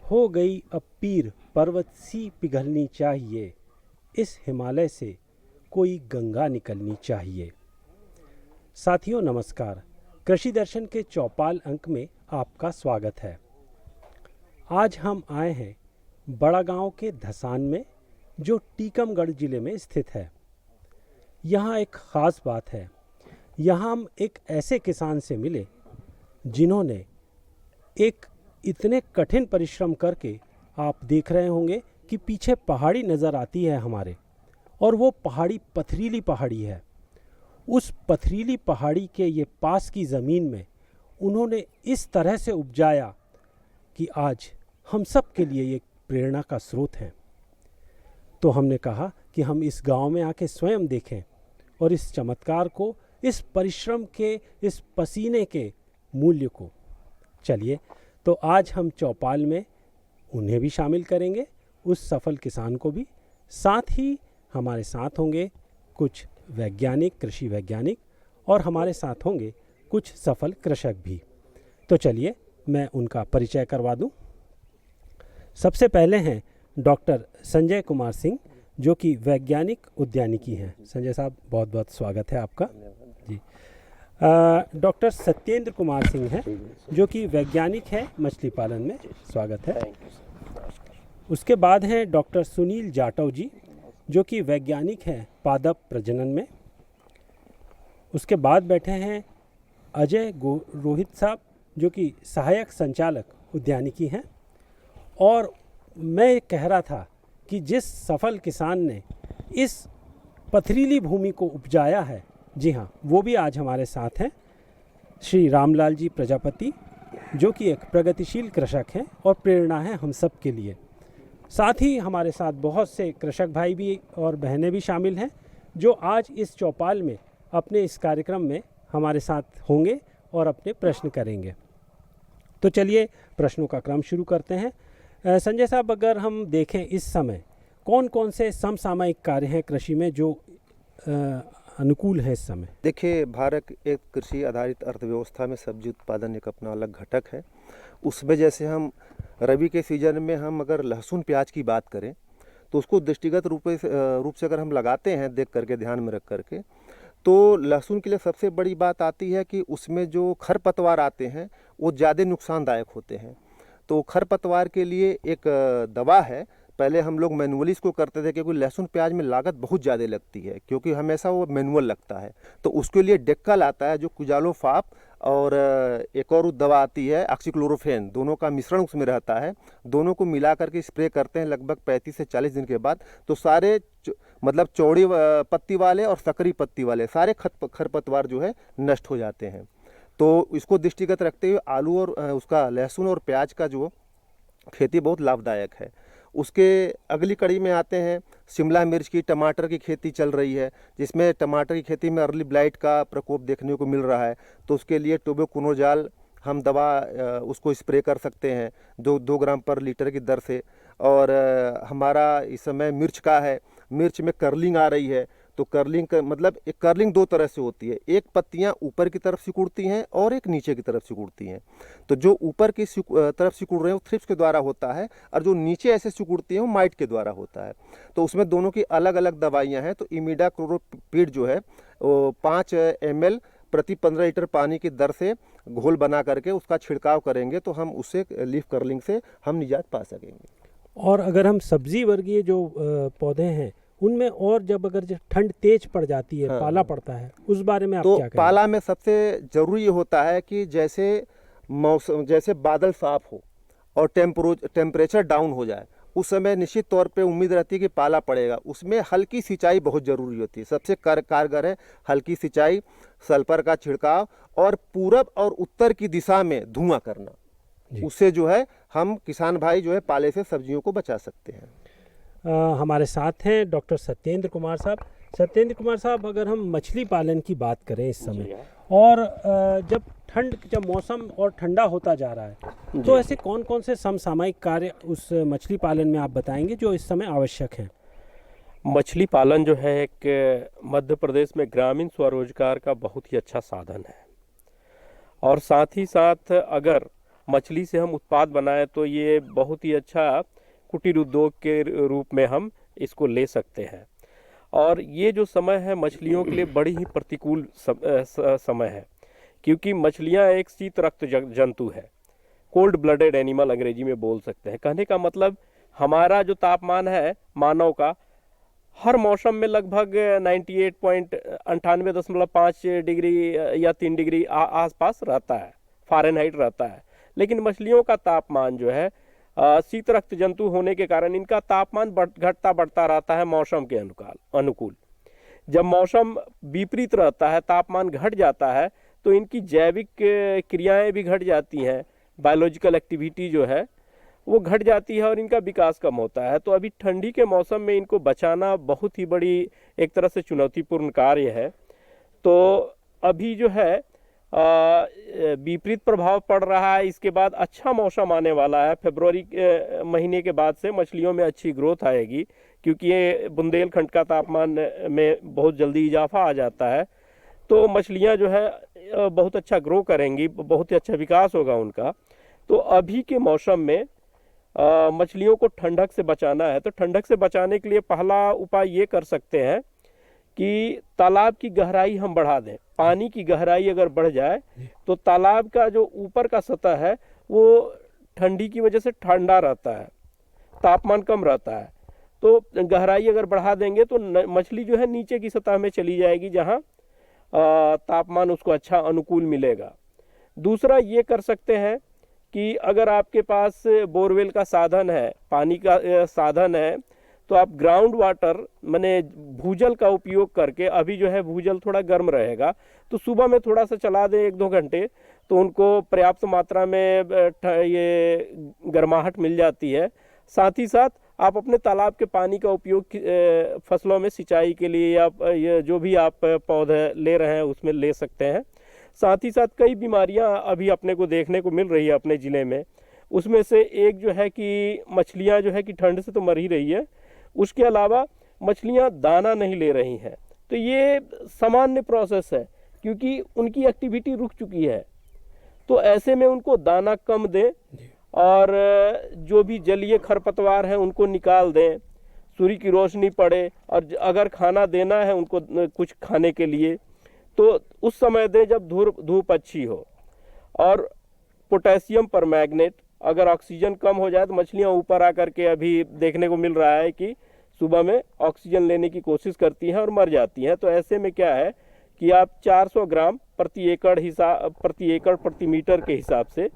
हो गई अब पीर पर्वत सी पिघलनी चाहिए, इस हिमालय से कोई गंगा निकलनी चाहिए। साथियों नमस्कार, कृषि दर्शन के चौपाल अंक में आपका स्वागत है। आज हम आए हैं बड़ा गांव के धसान में, जो टीकमगढ़ जिले में स्थित है। यहाँ एक ख़ास बात है, यहाँ हम एक ऐसे किसान से मिले जिन्होंने एक इतने कठिन परिश्रम करके, आप देख रहे होंगे कि पीछे पहाड़ी नज़र आती है हमारे, और वो पहाड़ी पथरीली पहाड़ी है। उस पथरीली पहाड़ी के ये पास की ज़मीन में उन्होंने इस तरह से उपजाया कि आज हम सब के लिए ये प्रेरणा का स्रोत हैं। तो हमने कहा कि हम इस गांव में आके स्वयं देखें और इस चमत्कार को, इस परिश्रम के, इस पसीने के मूल्य को। चलिए, तो आज हम चौपाल में उन्हें भी शामिल करेंगे, उस सफल किसान को भी। साथ ही हमारे साथ होंगे कुछ वैज्ञानिक, कृषि वैज्ञानिक, और हमारे साथ होंगे कुछ सफल कृषक भी। तो चलिए मैं उनका परिचय करवा दूं। सबसे पहले हैं डॉक्टर संजय कुमार सिंह, जो कि वैज्ञानिक उद्यानिकी हैं। संजय साहब, बहुत बहुत स्वागत है आपका जी। डॉक्टर सत्येंद्र कुमार सिंह हैं, जो कि वैज्ञानिक है मछली पालन में। स्वागत है। उसके बाद हैं डॉक्टर सुनील जाटव जी, जो कि वैज्ञानिक हैं पादप प्रजनन में। उसके बाद बैठे हैं अजय रोहित साहब, जो कि सहायक संचालक उद्यानिकी हैं। और मैं कह रहा था कि जिस सफल किसान ने इस पथरीली भूमि को उपजाया है, जी हाँ, वो भी आज हमारे साथ हैं, श्री रामलाल जी प्रजापति, जो कि एक प्रगतिशील कृषक हैं और प्रेरणा है हम सब के लिए। साथ ही हमारे साथ बहुत से कृषक भाई भी और बहनें भी शामिल हैं, जो आज इस चौपाल में अपने इस कार्यक्रम में हमारे साथ होंगे और अपने प्रश्न करेंगे। तो चलिए प्रश्नों का क्रम शुरू करते हैं। संजय साहब, अगर हम देखें इस समय कौन कौन से समसामयिक कार्य हैं कृषि में जो अनुकूल है इस समय? देखिए, भारत एक कृषि आधारित अर्थव्यवस्था में सब्जी उत्पादन एक अपना अलग घटक है। उसमें जैसे हम रबी के सीजन में हम अगर लहसुन प्याज की बात करें, तो उसको दृष्टिगत रूप से अगर हम लगाते हैं, देख करके, ध्यान में रख करके, तो लहसुन के लिए सबसे बड़ी बात आती है कि उसमें जो खरपतवार आते हैं वो ज़्यादा नुकसानदायक होते हैं। तो खरपतवार के लिए एक दवा है। पहले हम लोग मैनुअली इसको करते थे, क्योंकि लहसुन प्याज में लागत बहुत ज़्यादा लगती है, क्योंकि हमेशा वो मैनुअल लगता है। तो उसके लिए डेक्कल आता है, जो क्विजालोफाप, और एक और दवा आती है ऑक्सीक्लोरोफेन, दोनों का मिश्रण उसमें रहता है। दोनों को मिला करके स्प्रे करते हैं लगभग 35 से 40 दिन के बाद। तो सारे मतलब चौड़ी पत्ती वाले और सकरी पत्ती वाले सारे खरपतवार जो है नष्ट हो जाते हैं। तो इसको दृष्टिगत रखते हुए आलू और उसका लहसुन और प्याज का जो खेती बहुत लाभदायक है। उसके अगली कड़ी में आते हैं शिमला मिर्च की, टमाटर की खेती चल रही है, जिसमें टमाटर की खेती में अर्ली ब्लाइट का प्रकोप देखने को मिल रहा है। तो उसके लिए टोबेकोनोजाल हम दवा उसको स्प्रे कर सकते हैं 2 ग्राम पर लीटर की दर से। और हमारा इस समय मिर्च का है, मिर्च में कर्लिंग आ रही है। तो कर्लिंग का मतलब, एक कर्लिंग 2 तरह से होती है, एक पत्तियां ऊपर की तरफ सिकुड़ती हैं और एक नीचे की तरफ सिकुड़ती हैं। तो जो ऊपर की तरफ सिकुड़ रहे हैं वो थ्रिप्स के द्वारा होता है, और जो नीचे ऐसे सिकुड़ती हैं वो माइट के द्वारा होता है। तो उसमें दोनों की अलग अलग दवाइयाँ हैं। तो इमिडाक्लोप्रिड जो है वो 5 ml प्रति 15 लीटर पानी की दर से घोल बना करके उसका छिड़काव करेंगे, तो हम उससे लीफ कर्लिंग से हम निजात पा सकेंगे। और अगर हम सब्जी वर्गीय जो पौधे हैं उनमें, और जब अगर ठंड तेज पड़ जाती है, पाला पड़ता है, उस बारे में आप क्या कहेंगे? पाला में सबसे जरूरी ये होता है कि जैसे मौसम, जैसे बादल साफ हो और टेम्परेचर डाउन हो जाए, उस समय निश्चित तौर पे उम्मीद रहती है कि पाला पड़ेगा। उसमें हल्की सिंचाई बहुत ज़रूरी होती है। सबसे कारगर है हल्की सिंचाई, सल्फर का छिड़काव, और पूरब और उत्तर की दिशा में धुआं करना। उससे जो है हम किसान भाई जो है पाले से सब्जियों को बचा सकते हैं। हमारे साथ हैं डॉक्टर सत्येंद्र कुमार साहब। सत्येंद्र कुमार साहब, अगर हम मछली पालन की बात करें इस समय, और जब मौसम और ठंडा होता जा रहा है, तो ऐसे कौन कौन से समसामयिक कार्य उस मछली पालन में आप बताएंगे जो इस समय आवश्यक हैं? मछली पालन जो है एक मध्य प्रदेश में ग्रामीण स्वरोजगार का बहुत ही अच्छा साधन है। और साथ ही साथ अगर मछली से हम उत्पाद बनाएं तो ये बहुत ही अच्छा कुटीर उद्योग के रूप में हम इसको ले सकते हैं। और ये जो समय है मछलियों के लिए बड़ी ही प्रतिकूल समय है, क्योंकि मछलियां एक शीत रक्त जंतु है, कोल्ड ब्लडेड एनिमल अंग्रेजी में बोल सकते हैं। कहने का मतलब हमारा जो तापमान है मानव का हर मौसम में लगभग 98.5 डिग्री या 3 डिग्री आसपास रहता है, फ़ारेनहाइट रहता है। लेकिन मछलियों का तापमान जो है शीत रक्त जंतु होने के कारण इनका तापमान घटता बढ़ता रहता है मौसम के अनुकूल। जब मौसम विपरीत रहता है, तापमान घट जाता है, तो इनकी जैविक क्रियाएं भी घट जाती हैं, बायोलॉजिकल एक्टिविटी जो है वो घट जाती है और इनका विकास कम होता है। तो अभी ठंडी के मौसम में इनको बचाना बहुत ही बड़ी एक तरह से चुनौतीपूर्ण कार्य है। तो अभी जो है विपरीत प्रभाव पड़ रहा है। इसके बाद अच्छा मौसम आने वाला है, फरवरी महीने के बाद से मछलियों में अच्छी ग्रोथ आएगी, क्योंकि ये बुंदेलखंड का तापमान में बहुत जल्दी इजाफा आ जाता है। तो मछलियां जो है बहुत अच्छा ग्रो करेंगी, बहुत ही अच्छा विकास होगा उनका। तो अभी के मौसम में मछलियों को ठंडक से बचाना है, तो ठंडक से बचाने के लिए पहला उपाय ये कर सकते हैं कि तालाब की गहराई हम बढ़ा दें। पानी की गहराई अगर बढ़ जाए तो तालाब का जो ऊपर का सतह है वो ठंडी की वजह से ठंडा रहता है, तापमान कम रहता है। तो गहराई अगर बढ़ा देंगे तो मछली जो है नीचे की सतह में चली जाएगी, जहाँ तापमान उसको अच्छा अनुकूल मिलेगा। दूसरा ये कर सकते हैं कि अगर आपके पास बोरवेल का साधन है, पानी का साधन है, तो आप ग्राउंड वाटर माने भूजल का उपयोग करके, अभी जो है भूजल थोड़ा गर्म रहेगा, तो सुबह में थोड़ा सा चला दें 1-2 घंटे, तो उनको पर्याप्त मात्रा में ये गर्माहट मिल जाती है। साथ ही साथ आप अपने तालाब के पानी का उपयोग फसलों में सिंचाई के लिए या ये जो भी आप पौधे ले रहे हैं उसमें ले सकते हैं। साथ ही साथ कई बीमारियां अभी अपने को देखने को मिल रही है अपने ज़िले में। उसमें से एक जो है कि मछलियां जो है कि ठंड से तो मर ही रही है, उसके अलावा मछलियां दाना नहीं ले रही हैं। तो ये सामान्य प्रोसेस है, क्योंकि उनकी एक्टिविटी रुक चुकी है। तो ऐसे में उनको दाना कम दें और जो भी जलीय खरपतवार हैं उनको निकाल दें, सूर्य की रोशनी पड़े, और अगर खाना देना है उनको कुछ खाने के लिए तो उस समय दें जब धूप अच्छी हो। और पोटेशियम परमैंगनेट, अगर ऑक्सीजन कम हो जाए तो मछलियां ऊपर आकर के अभी देखने को मिल रहा है कि सुबह में ऑक्सीजन लेने की कोशिश करती हैं और मर जाती हैं। तो ऐसे में क्या है कि आप 400 ग्राम प्रति एकड़ प्रति मीटर के हिसाब से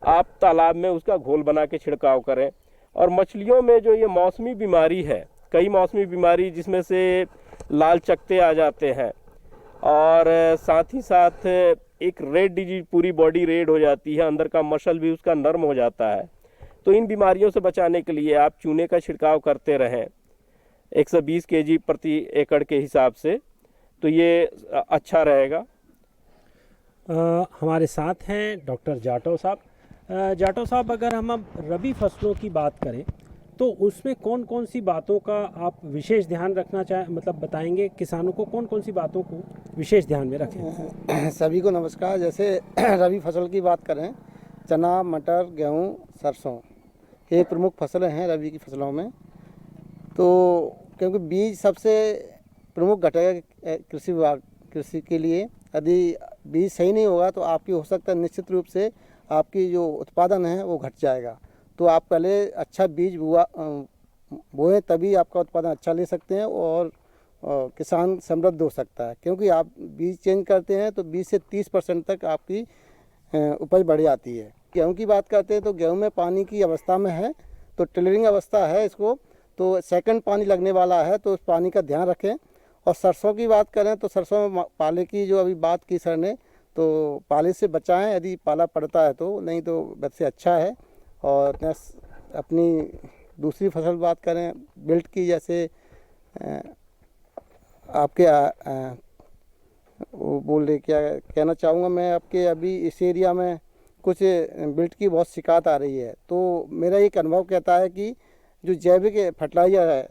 आप तालाब में उसका घोल बना के छिड़काव करें। और मछलियों में जो ये मौसमी बीमारी है, कई मौसमी बीमारी जिसमें से लाल चकत्ते आ जाते हैं, और साथ ही साथ एक रेड डिजीज, पूरी बॉडी रेड हो जाती है, अंदर का मसल भी उसका नर्म हो जाता है। तो इन बीमारियों से बचाने के लिए आप चूने का छिड़काव करते रहें 120 kg प्रति एकड़ के हिसाब से, तो ये अच्छा रहेगा। हमारे साथ हैं डॉक्टर जाटव साहब। जाटव साहब, अगर हम अब रबी फसलों की बात करें तो उसमें कौन कौन सी बातों का आप विशेष ध्यान रखना मतलब बताएंगे किसानों को, कौन कौन सी बातों को विशेष ध्यान में रखें? सभी को नमस्कार। जैसे रबी फसल की बात करें, चना, मटर, गेहूं, सरसों, ये प्रमुख फसलें हैं रबी की फसलों में। तो क्योंकि बीज सबसे प्रमुख घटक है कृषि के लिए, यदि बीज सही नहीं होगा तो आपकी हो सकता है निश्चित रूप से आपकी जो उत्पादन है वो घट जाएगा। तो आप पहले अच्छा बीज बोएं, तभी आपका उत्पादन अच्छा ले सकते हैं और किसान समृद्ध हो सकता है। क्योंकि आप बीज चेंज करते हैं तो 20 से 30% तक आपकी उपज बढ़ जाती है। गेहूं की बात करते हैं तो गेहूं में पानी की अवस्था में है, तो टिलरिंग अवस्था है इसको, तो सेकंड पानी लगने वाला है, तो उस पानी का ध्यान रखें। और सरसों की बात करें तो सरसों में पाले की जो अभी बात की सर ने, तो पाले से बचाएं यदि पाला पड़ता है तो, नहीं तो वैसे अच्छा है। और अपनी दूसरी फसल बात करें बिल्ट की, जैसे आपके वो बोल रहे, क्या कहना चाहूँगा मैं, आपके अभी इस एरिया में कुछ बिल्ट की बहुत शिकायत आ रही है। तो मेरा एक अनुभव कहता है कि जो जैविक फर्टिलाइज़र है,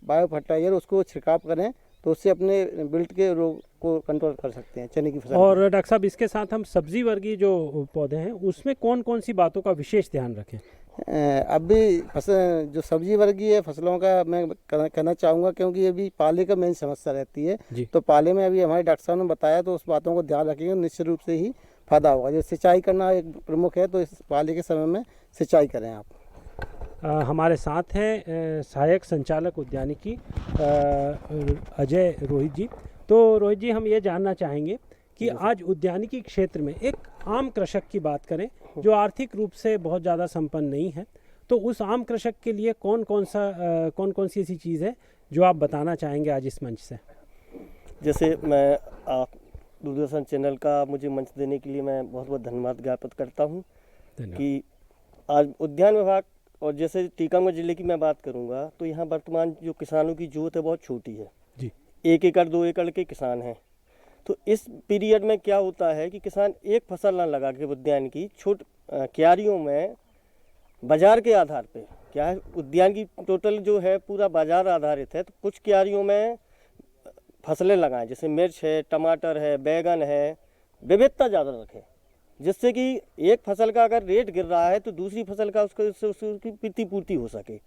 बायो फर्टिलाइज़र, उसको छिड़काव करें तो उससे अपने बिल्ट के रोग को कंट्रोल कर सकते हैं चने की फसल। और डॉक्टर साहब, इसके साथ हम सब्जी वर्गीय जो पौधे हैं उसमें कौन कौन सी बातों का विशेष ध्यान रखें? अभी फसल जो सब्जी वर्गीय फसलों का मैं कहना चाहूँगा, क्योंकि अभी पाले का मेन समस्या रहती है। जी। तो पाले में अभी हमारे डॉक्टर साहब ने बताया, तो उस बातों को ध्यान रखेंगे, निश्चित रूप से ही फायदा होगा। जो सिंचाई करना एक प्रमुख है, तो इस पाले के समय में सिंचाई करें आप। हमारे साथ हैं सहायक संचालक उद्यानिकी अजय रोहित जी। तो रोहित जी, हम ये जानना चाहेंगे कि आज उद्यानिकी क्षेत्र में एक आम कृषक की बात करें जो आर्थिक रूप से बहुत ज़्यादा संपन्न नहीं है, तो उस आम कृषक के लिए कौन कौन सी ऐसी चीज़ है जो आप बताना चाहेंगे आज इस मंच से? जैसे मैं दूरदर्शन चैनल का मुझे मंच देने के लिए मैं बहुत बहुत धन्यवाद ज्ञापित करता हूँ कि आज उद्यान विभाग, और जैसे टीकमगढ़ जिले की मैं बात करूँगा तो यहाँ वर्तमान जो किसानों की जोत है बहुत छोटी है जी। 1 एकड़ 2 एकड़ के किसान हैं। तो इस पीरियड में क्या होता है कि किसान एक फसल ना लगा के उद्यान की क्यारियों में बाजार के आधार पे, क्या है उद्यान की टोटल जो है पूरा बाजार आधारित है, तो कुछ क्यारियों में फसलें लगाएं, जैसे मिर्च है, टमाटर है, बैगन है, विविधता ज़्यादा रखें, जिससे कि एक फसल का अगर रेट गिर रहा है तो दूसरी फसल का उसकी प्रतिपूर्ति हो सके।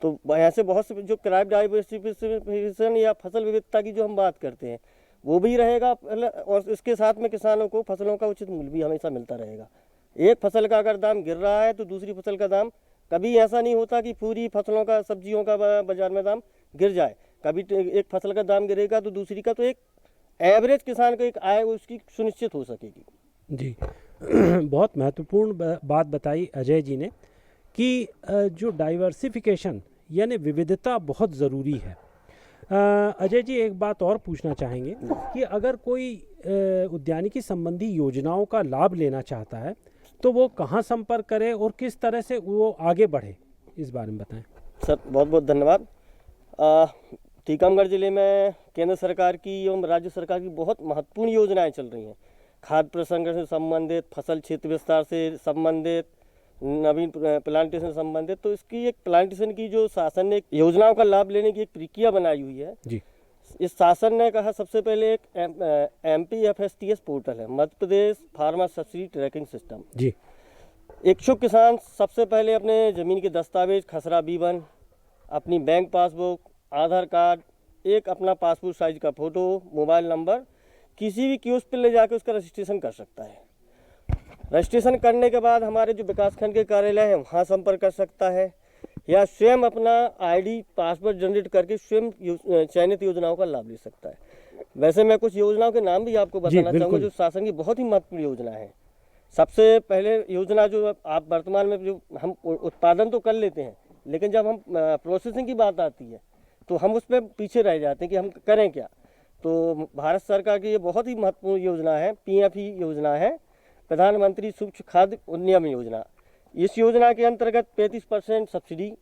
तो ऐसे बहुत से जो क्रॉप डाइवर्सिफिकेशन या फसल विविधता की जो हम बात करते हैं वो भी रहेगा, और इसके साथ में किसानों को फसलों का उचित मूल्य भी हमेशा मिलता रहेगा। एक फसल का अगर दाम गिर रहा है तो दूसरी फसल का दाम, कभी ऐसा नहीं होता कि पूरी फसलों का, सब्जियों का बाजार में दाम गिर जाए। कभी एक फसल का दाम गिरेगा तो दूसरी का, तो एक एवरेज किसान को एक आय उसकी सुनिश्चित हो सकेगी। जी। बहुत महत्वपूर्ण बात बताई अजय जी ने कि जो डाइवर्सिफिकेशन यानी विविधता बहुत ज़रूरी है। अजय जी, एक बात और पूछना चाहेंगे कि अगर कोई उद्यानिकी संबंधी योजनाओं का लाभ लेना चाहता है तो वो कहाँ संपर्क करे और किस तरह से वो आगे बढ़े, इस बारे में बताएं। सर बहुत बहुत धन्यवाद। टीकमगढ़ जिले में केंद्र सरकार की एवं राज्य सरकार की बहुत महत्वपूर्ण योजनाएं चल रही हैं। खाद्य प्रसंस्करण से संबंधित, फसल क्षेत्र विस्तार से संबंधित, नवीन प्लांटेशन से संबंधित। तो इसकी एक प्लांटेशन की जो शासन ने योजनाओं का लाभ लेने की एक प्रक्रिया बनाई हुई है जी। इस शासन ने कहा सबसे पहले एक MPFSTS पोर्टल है, Madhya Pradesh farmer subsidy tracking system जी। इच्छुक किसान सबसे पहले अपने ज़मीन के दस्तावेज, खसरा B1, अपनी बैंक पासबुक, आधार कार्ड, एक अपना पासपोर्ट साइज का फ़ोटो, मोबाइल नंबर, किसी भी कियोस्क पर ले जाकर उसका रजिस्ट्रेशन कर सकता है। रजिस्ट्रेशन करने के बाद हमारे जो विकासखंड के कार्यालय हैं वहाँ संपर्क कर सकता है, या स्वयं अपना ID पासवर्ड जनरेट करके स्वयं चयनित योजनाओं का लाभ ले सकता है। वैसे मैं कुछ योजनाओं के नाम भी आपको बताना चाहूँगा जो शासन की बहुत ही महत्वपूर्ण योजना है। सबसे पहले योजना जो आप वर्तमान में, जो हम उत्पादन तो कर लेते हैं लेकिन जब हम प्रोसेसिंग की बात आती है तो हम उस पर पीछे रह जाते हैं कि हम करें क्या। तो भारत सरकार की ये बहुत ही महत्वपूर्ण योजना है, PFE योजना है, प्रधानमंत्री सूक्ष्म खाद्य उन्नयन योजना। इस योजना के अंतर्गत 35% सब्सिडी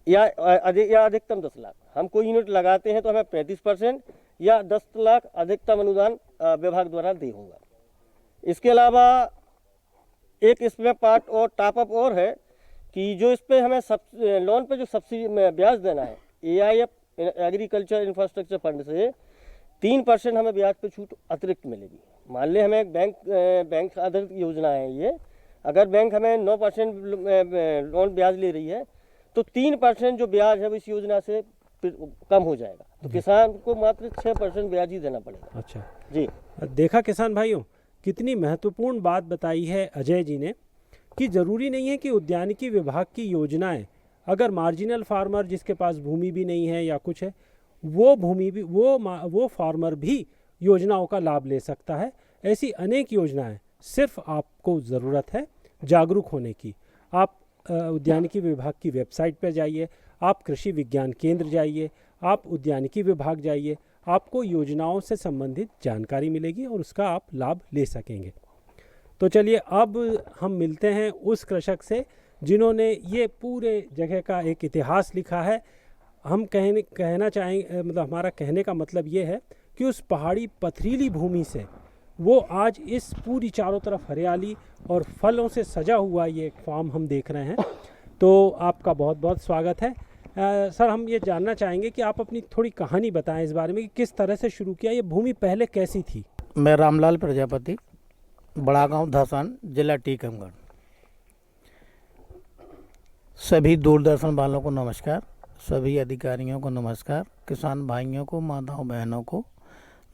या अधिकतम 10 लाख, हम कोई यूनिट लगाते हैं तो हमें 35% या 10 लाख अधिकतम अनुदान विभाग द्वारा दे होगा। इसके अलावा एक इसमें पार्ट और टॉप अप और है कि जो इस पर हमें लोन पे जो सब्सिडी में ब्याज देना है, AIF एग्रीकल्चर इंफ्रास्ट्रक्चर फंड से 3% हमें ब्याज पे छूट अतिरिक्त मिलेगी। मान लें हमें एक बैंक आधारित योजना है ये, अगर बैंक हमें 9% लोन ब्याज ले रही है तो 3% जो ब्याज है वो इस योजना से कम हो जाएगा, तो किसान को मात्र 6% ब्याज ही देना पड़ेगा। अच्छा जी। देखा किसान भाइयों, कितनी महत्वपूर्ण बात बताई है अजय जी ने कि ज़रूरी नहीं है कि उद्यानिकी विभाग की योजनाएं, अगर मार्जिनल फार्मर जिसके पास भूमि भी नहीं है या कुछ है, वो भूमि भी वो फार्मर भी योजनाओं का लाभ ले सकता है। ऐसी अनेक योजनाएं, सिर्फ आपको ज़रूरत है जागरूक होने की। आप उद्यानिकी विभाग की वेबसाइट पर जाइए, आप कृषि विज्ञान केंद्र जाइए, आप उद्यानिकी विभाग जाइए, आपको योजनाओं से संबंधित जानकारी मिलेगी और उसका आप लाभ ले सकेंगे। तो चलिए अब हम मिलते हैं उस कृषक से जिन्होंने ये पूरे जगह का एक इतिहास लिखा है। हम कहना चाहेंगे, मतलब हमारा कहने का मतलब ये है कि उस पहाड़ी पथरीली भूमि से वो आज इस पूरी चारों तरफ हरियाली और फलों से सजा हुआ ये एक फार्म हम देख रहे हैं। तो आपका बहुत बहुत स्वागत है। सर हम ये जानना चाहेंगे कि आप अपनी थोड़ी कहानी बताएं इस बारे में कि किस तरह से शुरू किया, ये भूमि पहले कैसी थी। मैं रामलाल प्रजापति, बड़ा गांव धसान, जिला टीकमगढ़। सभी दूरदर्शन वालों को नमस्कार, सभी अधिकारियों को नमस्कार, किसान भाइयों को, माताओं बहनों को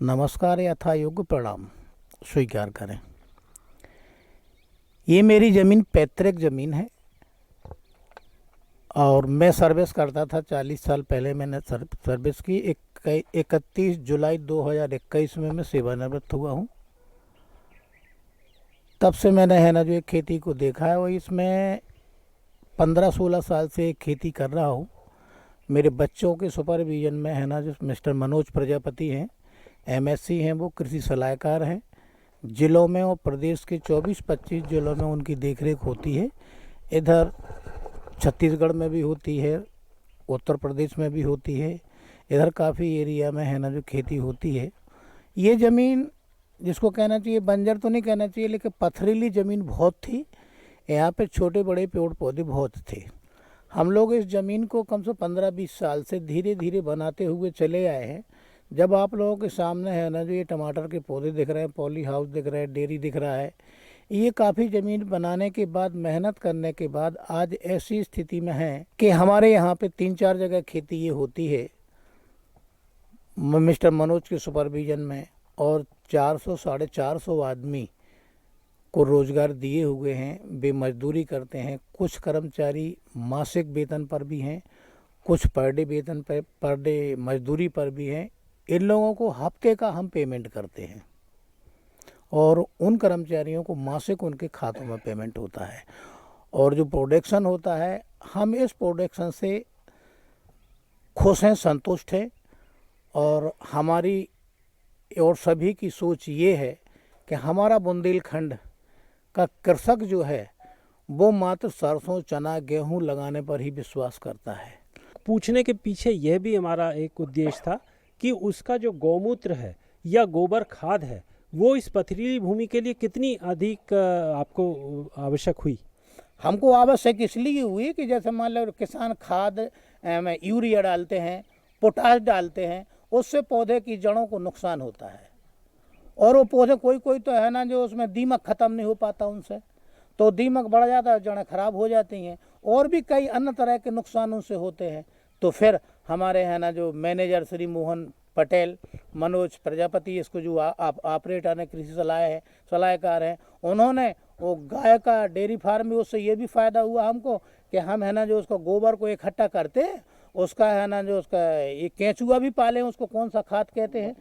नमस्कार यथा योग्य प्रणाम स्वीकार करें। ये मेरी ज़मीन पैतृक ज़मीन है और मैं सर्विस करता था। 40 साल पहले मैंने सर्विस की। 31 जुलाई 2021 में मैं सेवानिवृत्त हुआ हूँ। तब से मैंने है ना जो एक खेती को देखा है, और इसमें 15-16 साल से खेती कर रहा हूँ। मेरे बच्चों के सुपरविजन में है ना जो मिस्टर मनोज प्रजापति हैं, MSc हैं, वो कृषि सलाहकार हैं। जिलों में और प्रदेश के 24-25 जिलों में उनकी देखरेख होती है। इधर छत्तीसगढ़ में भी होती है, उत्तर प्रदेश में भी होती है, इधर काफ़ी एरिया में है ना जो खेती होती है। ये ज़मीन जिसको कहना चाहिए बंजर तो नहीं कहना चाहिए, लेकिन पथरीली ज़मीन बहुत थी। यहाँ पे छोटे बड़े पेड़ पौधे बहुत थे। हम लोग इस ज़मीन को कम से 15-20 साल से धीरे धीरे बनाते हुए चले आए हैं। जब आप लोगों के सामने है ना जो ये टमाटर के पौधे दिख रहे हैं, पॉली हाउस दिख रहा है, डेयरी दिख रहा है, ये काफ़ी ज़मीन बनाने के बाद, मेहनत करने के बाद आज ऐसी स्थिति में है कि हमारे यहाँ पे 3-4 जगह खेती ये होती है मिस्टर मनोज के सुपरविजन में, और 400-450 आदमी को रोज़गार दिए हुए हैं। वे मजदूरी करते हैं। कुछ कर्मचारी मासिक वेतन पर भी हैं, कुछ पर डे वेतन पर डे मजदूरी पर भी हैं। इन लोगों को हफ्ते का हम पेमेंट करते हैं और उन कर्मचारियों को मासिक उनके खातों में पेमेंट होता है। और जो प्रोडक्शन होता है, हम इस प्रोडक्शन से खुश हैं, संतुष्ट हैं। और हमारी और सभी की सोच ये है कि हमारा बुंदेलखंड का कृषक जो है वो मात्र सरसों, चना, गेहूं लगाने पर ही विश्वास करता है। पूछने के पीछे यह भी हमारा एक उद्देश्य था कि उसका जो गौमूत्र है या गोबर खाद है वो इस पथरीली भूमि के लिए कितनी अधिक आपको आवश्यक हुई। हमको आवश्यक इसलिए हुई कि जैसे मान लो किसान खाद में यूरिया डालते हैं, पोटाश डालते हैं, उससे पौधे की जड़ों को नुकसान होता है। और वो पौधे कोई तो है ना जो उसमें दीमक ख़त्म नहीं हो पाता उनसे, तो दीमक बढ़ जाता है, जड़ें खराब हो जाती हैं, और भी कई अन्य तरह के नुकसान उनसे होते हैं। तो फिर हमारे है ना जो मैनेजर श्री मोहन पटेल, मनोज प्रजापति, इसको जो ऑपरेटर हैं, कृषि सलाहकार हैं, उन्होंने वो गाय का डेयरी फार्म भी, उससे ये भी फ़ायदा हुआ हमको कि हम है ना जो उसको गोबर को इकट्ठा करते हैं, उसका है ना जो उसका ये केंचुआ भी पाले, उसको कौन सा खाद कहते हैं,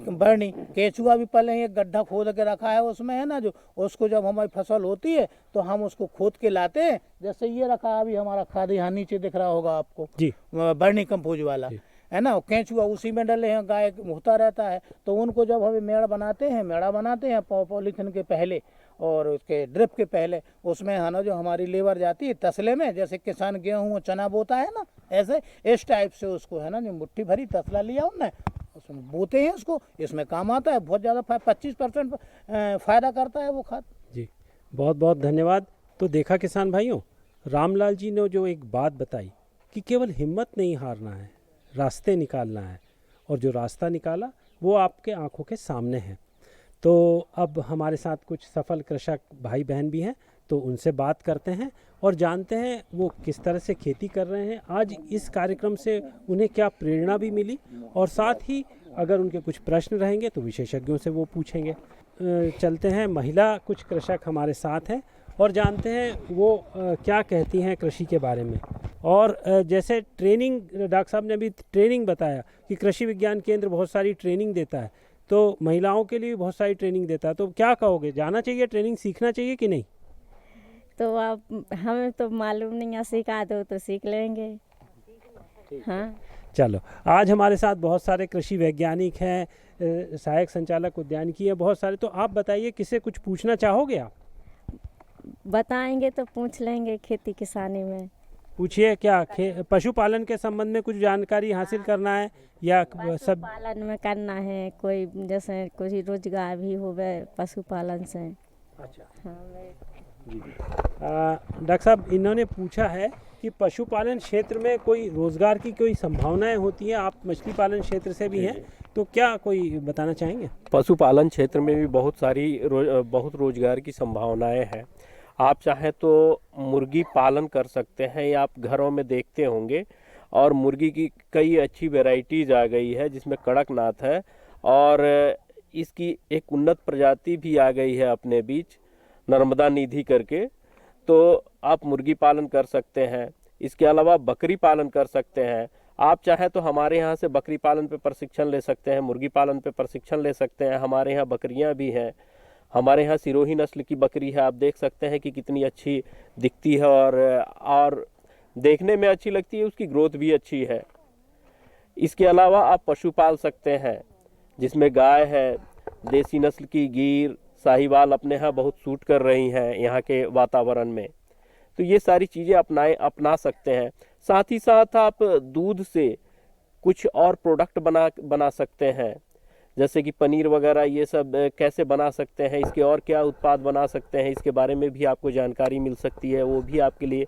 बरनी, केंचुआ भी पाले। एक गड्ढा खोद के रखा है उसमें है ना जो, उसको जब हमारी फसल होती है तो हम उसको खोद के लाते हैं। जैसे ये रखा अभी हमारा खाद यहाँ नीचे दिख रहा होगा आपको जी, बर्नी कंपोज वाला है ना, केंचुआ उसी में डले हैं, गाय होता रहता है। तो उनको जब हम मेड़ा बनाते हैं पॉलीथीन के पहले और उसके ड्रिप के पहले, उसमें है ना जो हमारी लेबर जाती है तसले में, जैसे किसान गेहूँ चना बोता है ना, ऐसे इस टाइप से उसको है ना जो मुट्ठी भरी तसला लिया उनने, उसमें बोते हैं उसको। इसमें काम आता है, बहुत ज़्यादा 25% फ़ायदा करता है वो खाद जी। बहुत बहुत धन्यवाद। तो देखा किसान भाइयों, रामलाल जी ने जो एक बात बताई कि केवल हिम्मत नहीं हारना है, रास्ते निकालना है, और जो रास्ता निकाला वो आपके आंखों के सामने है। तो अब हमारे साथ कुछ सफल कृषक भाई बहन भी हैं, तो उनसे बात करते हैं और जानते हैं वो किस तरह से खेती कर रहे हैं, आज इस कार्यक्रम से उन्हें क्या प्रेरणा भी मिली, और साथ ही अगर उनके कुछ प्रश्न रहेंगे तो विशेषज्ञों से वो पूछेंगे। चलते हैं, महिला कुछ कृषक हमारे साथ हैं और जानते हैं वो क्या कहती हैं कृषि के बारे में। और जैसे ट्रेनिंग, डॉक्टर साहब ने अभी ट्रेनिंग बताया कि कृषि विज्ञान केंद्र बहुत सारी ट्रेनिंग देता है, तो महिलाओं के लिए भी बहुत सारी ट्रेनिंग देता है, तो क्या कहोगे, जाना चाहिए, ट्रेनिंग सीखना चाहिए कि नहीं? तो आप, हमें तो मालूम नहीं है, सिखा दो तो सीख लेंगे। हाँ चलो, आज हमारे साथ बहुत सारे कृषि वैज्ञानिक हैं, सहायक संचालक उद्यानिकी है, बहुत सारे। तो आप बताइए, किसे कुछ पूछना चाहोगे आप? बताएंगे तो पूछ लेंगे। खेती किसानी में पूछिए, क्या पशुपालन के संबंध में कुछ जानकारी हासिल करना है या सब पालन में करना है, कोई जैसे कोई रोजगार भी होवे पशुपालन से। अच्छा, हाँ डॉक्टर साहब, इन्होंने पूछा है कि पशुपालन क्षेत्र में कोई रोजगार की कोई संभावनाएं होती हैं? आप मछली पालन क्षेत्र से भी हैं, तो क्या कोई बताना चाहेंगे? पशुपालन क्षेत्र में भी बहुत रोजगार की संभावनाएं हैं। आप चाहें तो मुर्गी पालन कर सकते हैं, या आप घरों में देखते होंगे, और मुर्गी की कई अच्छी वैरायटीज आ गई है, जिसमें कड़कनाथ है, और इसकी एक उन्नत प्रजाति भी आ गई है अपने बीच, नर्मदा निधि करके। तो आप मुर्गी पालन कर सकते हैं। इसके अलावा बकरी पालन कर सकते हैं। आप चाहे तो हमारे यहाँ से बकरी पालन पे प्रशिक्षण ले सकते हैं, मुर्गी पालन पे प्रशिक्षण ले सकते हैं। हमारे यहाँ बकरियाँ भी हैं। हमारे यहाँ सिरोही नस्ल की बकरी है, आप देख सकते हैं कि कितनी अच्छी दिखती है, और देखने में अच्छी लगती है, उसकी ग्रोथ भी अच्छी है। इसके अलावा आप पशु पाल सकते हैं, जिसमें गाय है, देसी नस्ल की गीर, साहिवाल अपने यहाँ बहुत सूट कर रही हैं यहाँ के वातावरण में। तो ये सारी चीज़ें अपना सकते हैं। साथ ही साथ आप दूध से कुछ और प्रोडक्ट बना सकते हैं, जैसे कि पनीर वगैरह, ये सब कैसे बना सकते हैं, इसके और क्या उत्पाद बना सकते हैं, इसके बारे में भी आपको जानकारी मिल सकती है। वो भी आपके लिए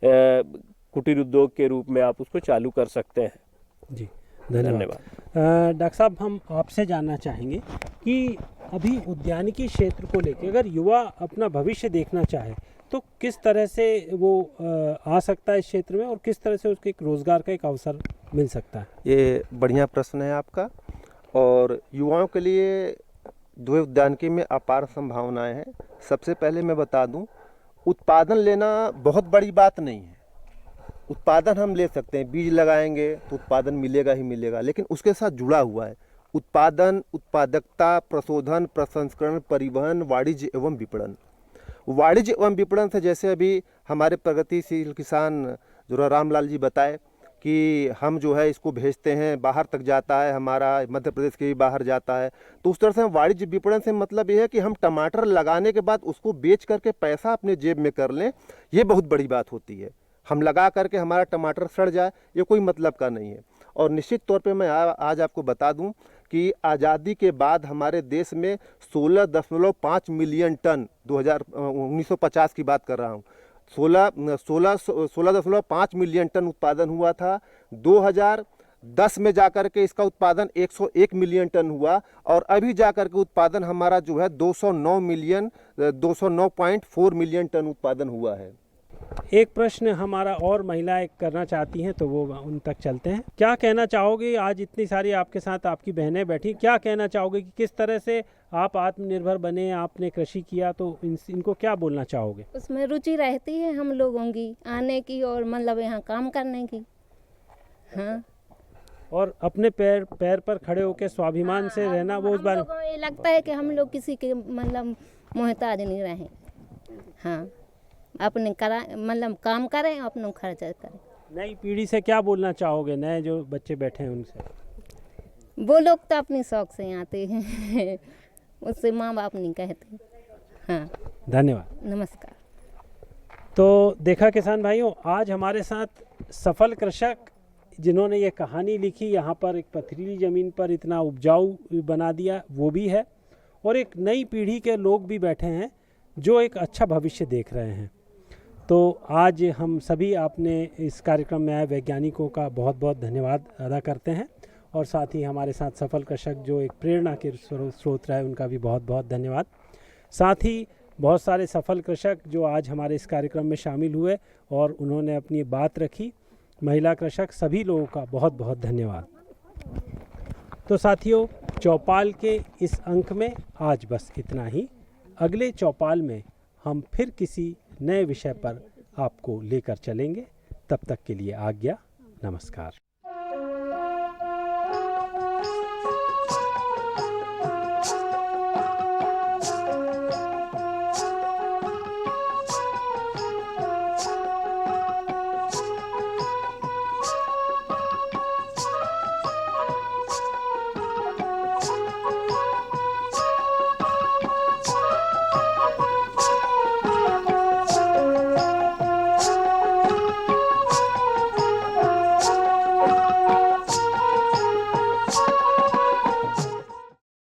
कुटीर उद्योग के रूप में आप उसको चालू कर सकते हैं। जी, धन्यवाद। डॉक्टर साहब, हम आपसे जानना चाहेंगे कि अभी उद्यानिकी क्षेत्र को लेकर अगर युवा अपना भविष्य देखना चाहे तो किस तरह से वो आ सकता है इस क्षेत्र में, और किस तरह से उसके एक रोजगार का एक अवसर मिल सकता है? ये बढ़िया प्रश्न है आपका। और युवाओं के लिए द्वैत उद्यानिकी में अपार संभावनाएं हैं। सबसे पहले मैं बता दूं, उत्पादन लेना बहुत बड़ी बात नहीं है। उत्पादन हम ले सकते हैं, बीज लगाएंगे तो उत्पादन मिलेगा ही मिलेगा, लेकिन उसके साथ जुड़ा हुआ है उत्पादन, उत्पादकता, प्रशोधन, प्रसंस्करण, परिवहन, वाणिज्य एवं विपणन। वाणिज्य एवं विपणन से जैसे अभी हमारे प्रगतिशील किसान जो रामलाल जी बताए कि हम जो है इसको भेजते हैं, बाहर तक जाता है, हमारा मध्य प्रदेश के भी बाहर जाता है। तो उस तरह से वाणिज्य विपणन से मतलब ये है कि हम टमाटर लगाने के बाद उसको बेच करके पैसा अपने जेब में कर लें, ये बहुत बड़ी बात होती है। हम लगा करके हमारा टमाटर सड़ जाए, ये कोई मतलब का नहीं है। और निश्चित तौर पे मैं आज आपको बता दूं कि आज़ादी के बाद हमारे देश में 16.5 मिलियन टन 1950 की बात कर रहा हूँ, 16.5 मिलियन टन उत्पादन हुआ था। 2010 में जाकर के इसका उत्पादन 101 मिलियन टन हुआ, और अभी जाकर के उत्पादन हमारा जो है 209.4 मिलियन टन उत्पादन हुआ है। एक प्रश्न हमारा और महिलाएं करना चाहती हैं, तो वो उन तक चलते हैं। क्या कहना चाहोगे, आज इतनी सारी आपके साथ आपकी बहनें बैठी, क्या कहना चाहोगे कि किस तरह से आप आत्मनिर्भर बने, आपने कृषि किया, तो इनको क्या बोलना चाहोगे? उसमें रुचि रहती है हम लोगों की आने की, और मतलब यहाँ काम करने की। हाँ, और अपने पैर पर खड़े होकर स्वाभिमान से रहना, वो उस बारे में ये लगता है कि हम लोग किसी के मतलब मोहताज नहीं रहे। हाँ, अपने मतलब काम करें, अपना खर्चा करें। नई पीढ़ी से क्या बोलना चाहोगे, नए जो बच्चे बैठे हैं उनसे? वो लोग तो अपनी शौक से आते हैं, उससे माँ बाप नहीं कहते। हाँ, धन्यवाद, नमस्कार। तो देखा किसान भाइयों, आज हमारे साथ सफल कृषक जिन्होंने ये कहानी लिखी, यहाँ पर एक पथरीली ज़मीन पर इतना उपजाऊ बना दिया, वो भी है, और एक नई पीढ़ी के लोग भी बैठे हैं जो एक अच्छा भविष्य देख रहे हैं। तो आज हम सभी आपने इस कार्यक्रम में आए वैज्ञानिकों का बहुत बहुत धन्यवाद अदा करते हैं, और साथ ही हमारे साथ सफल कृषक जो एक प्रेरणा के स्रोत रहे, उनका भी बहुत बहुत धन्यवाद। साथ ही बहुत सारे सफल कृषक जो आज हमारे इस कार्यक्रम में शामिल हुए और उन्होंने अपनी बात रखी, महिला कृषक, सभी लोगों का बहुत बहुत धन्यवाद। तो साथियों, चौपाल के इस अंक में आज बस इतना ही। अगले चौपाल में हम फिर किसी नए विषय पर आपको लेकर चलेंगे। तब तक के लिए आज्ञा, नमस्कार।